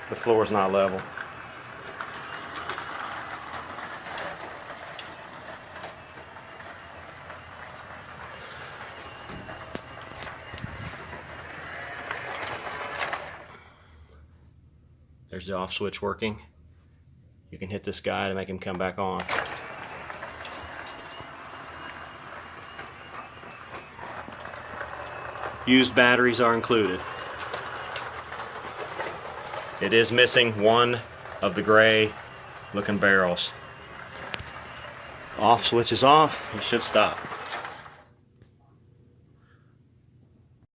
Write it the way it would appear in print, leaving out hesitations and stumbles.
the floor is not level. There's the off switch working. You can hit this guy to make him come back on. Used batteries are included. It is missing one of the gray looking barrels. Off switch is off, you should stop.